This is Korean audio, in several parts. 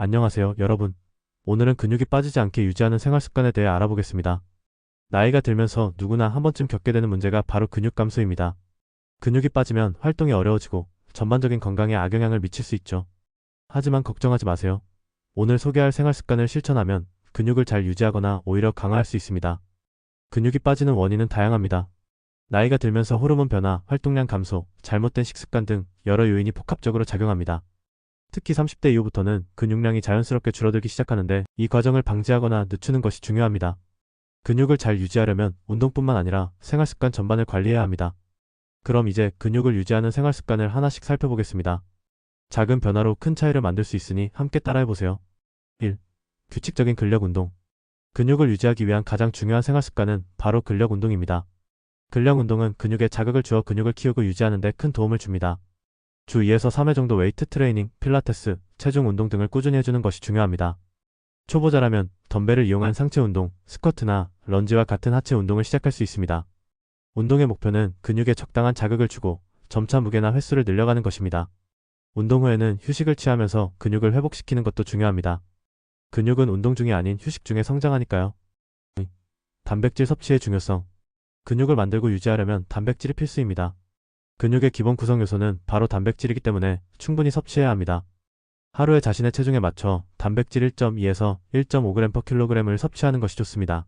안녕하세요, 여러분. 오늘은 근육이 빠지지 않게 유지하는 생활 습관에 대해 알아보겠습니다. 나이가 들면서 누구나 한 번쯤 겪게 되는 문제가 바로 근육 감소입니다. 근육이 빠지면 활동이 어려워지고 전반적인 건강에 악영향을 미칠 수 있죠. 하지만 걱정하지 마세요. 오늘 소개할 생활 습관을 실천하면 근육을 잘 유지하거나 오히려 강화할 수 있습니다. 근육이 빠지는 원인은 다양합니다. 나이가 들면서 호르몬 변화, 활동량 감소, 잘못된 식습관 등 여러 요인이 복합적으로 작용합니다. 특히 30대 이후부터는 근육량이 자연스럽게 줄어들기 시작하는데 이 과정을 방지하거나 늦추는 것이 중요합니다. 근육을 잘 유지하려면 운동뿐만 아니라 생활습관 전반을 관리해야 합니다. 그럼 이제 근육을 유지하는 생활습관을 하나씩 살펴보겠습니다. 작은 변화로 큰 차이를 만들 수 있으니 함께 따라해보세요. 1. 규칙적인 근력 운동. 근육을 유지하기 위한 가장 중요한 생활습관은 바로 근력 운동입니다. 근력 운동은 근육에 자극을 주어 근육을 키우고 유지하는 데 큰 도움을 줍니다. 주 2에서 3회 정도 웨이트 트레이닝, 필라테스, 체중 운동 등을 꾸준히 해주는 것이 중요합니다. 초보자라면 덤벨을 이용한 상체 운동, 스쿼트나 런지와 같은 하체 운동을 시작할 수 있습니다. 운동의 목표는 근육에 적당한 자극을 주고 점차 무게나 횟수를 늘려가는 것입니다. 운동 후에는 휴식을 취하면서 근육을 회복시키는 것도 중요합니다. 근육은 운동 중이 아닌 휴식 중에 성장하니까요. 단백질 섭취의 중요성. 근육을 만들고 유지하려면 단백질이 필수입니다. 근육의 기본 구성 요소는 바로 단백질이기 때문에 충분히 섭취해야 합니다. 하루에 자신의 체중에 맞춰 단백질 1.2에서 1.5g/kg을 섭취하는 것이 좋습니다.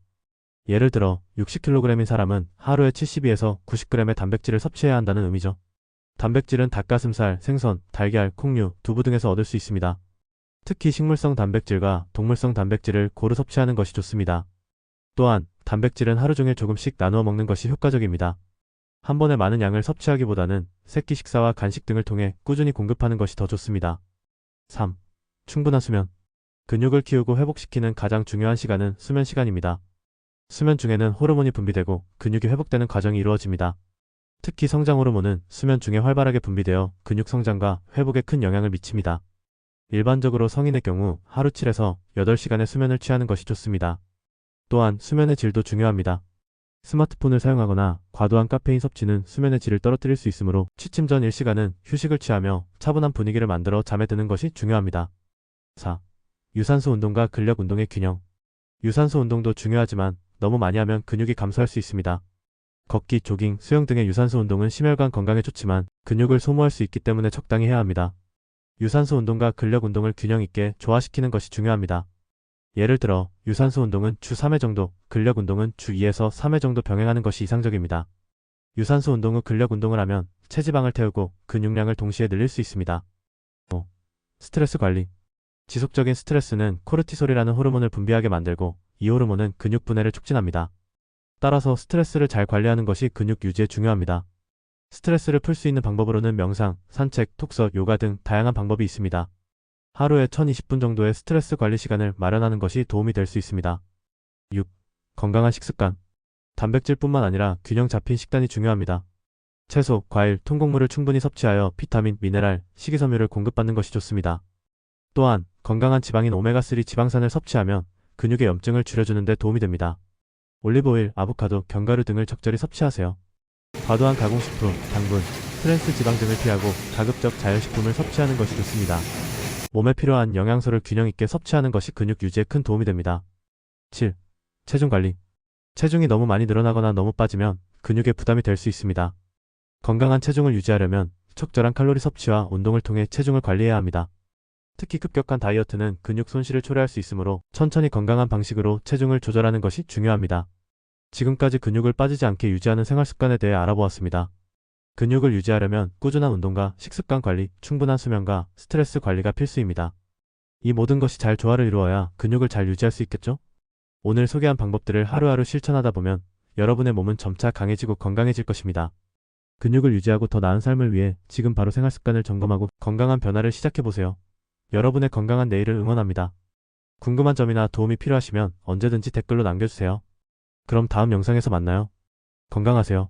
예를 들어 60kg인 사람은 하루에 72에서 90g의 단백질을 섭취해야 한다는 의미죠. 단백질은 닭가슴살, 생선, 달걀, 콩류, 두부 등에서 얻을 수 있습니다. 특히 식물성 단백질과 동물성 단백질을 고루 섭취하는 것이 좋습니다. 또한 단백질은 하루 종일 조금씩 나누어 먹는 것이 효과적입니다. 한 번에 많은 양을 섭취하기보다는 새끼 식사와 간식 등을 통해 꾸준히 공급하는 것이 더 좋습니다. 3. 충분한 수면. 근육을 키우고 회복시키는 가장 중요한 시간은 수면 시간입니다. 수면 중에는 호르몬이 분비되고 근육이 회복되는 과정이 이루어집니다. 특히 성장 호르몬은 수면 중에 활발하게 분비되어 근육 성장과 회복에 큰 영향을 미칩니다. 일반적으로 성인의 경우 하루 7에서 8시간의 수면을 취하는 것이 좋습니다. 또한 수면의 질도 중요합니다. 스마트폰을 사용하거나 과도한 카페인 섭취는 수면의 질을 떨어뜨릴 수 있으므로 취침 전 1시간은 휴식을 취하며 차분한 분위기를 만들어 잠에 드는 것이 중요합니다. 4. 유산소 운동과 근력 운동의 균형. 유산소 운동도 중요하지만 너무 많이 하면 근육이 감소할 수 있습니다. 걷기, 조깅, 수영 등의 유산소 운동은 심혈관 건강에 좋지만 근육을 소모할 수 있기 때문에 적당히 해야 합니다. 유산소 운동과 근력 운동을 균형 있게 조화시키는 것이 중요합니다. 예를 들어 유산소 운동은 주 3회 정도, 근력 운동은 주 2에서 3회 정도 병행하는 것이 이상적입니다. 유산소 운동 후 근력 운동을 하면 체지방을 태우고 근육량을 동시에 늘릴 수 있습니다. 5. 스트레스 관리. 지속적인 스트레스는 코르티솔이라는 호르몬을 분비하게 만들고 이 호르몬은 근육 분해를 촉진합니다. 따라서 스트레스를 잘 관리하는 것이 근육 유지에 중요합니다. 스트레스를 풀 수 있는 방법으로는 명상, 산책, 독서, 요가 등 다양한 방법이 있습니다. 하루에 1020분 정도의 스트레스 관리 시간을 마련하는 것이 도움이 될 수 있습니다. 6. 건강한 식습관. 단백질뿐만 아니라 균형 잡힌 식단이 중요합니다. 채소, 과일, 통곡물을 충분히 섭취하여 비타민, 미네랄, 식이섬유를 공급받는 것이 좋습니다. 또한 건강한 지방인 오메가3 지방산을 섭취하면 근육의 염증을 줄여주는 데 도움이 됩니다. 올리브오일, 아보카도, 견과류 등을 적절히 섭취하세요. 과도한 가공식품, 당분, 트랜스 지방 등을 피하고 가급적 자연식품을 섭취하는 것이 좋습니다. 몸에 필요한 영양소를 균형 있게 섭취하는 것이 근육 유지에 큰 도움이 됩니다. 7. 체중 관리. 체중이 너무 많이 늘어나거나 너무 빠지면 근육에 부담이 될 수 있습니다. 건강한 체중을 유지하려면 적절한 칼로리 섭취와 운동을 통해 체중을 관리해야 합니다. 특히 급격한 다이어트는 근육 손실을 초래할 수 있으므로 천천히 건강한 방식으로 체중을 조절하는 것이 중요합니다. 지금까지 근육을 빠지지 않게 유지하는 생활 습관에 대해 알아보았습니다. 근육을 유지하려면 꾸준한 운동과 식습관 관리, 충분한 수면과 스트레스 관리가 필수입니다. 이 모든 것이 잘 조화를 이루어야 근육을 잘 유지할 수 있겠죠? 오늘 소개한 방법들을 하루하루 실천하다 보면 여러분의 몸은 점차 강해지고 건강해질 것입니다. 근육을 유지하고 더 나은 삶을 위해 지금 바로 생활 습관을 점검하고 건강한 변화를 시작해보세요. 여러분의 건강한 내일을 응원합니다. 궁금한 점이나 도움이 필요하시면 언제든지 댓글로 남겨주세요. 그럼 다음 영상에서 만나요. 건강하세요.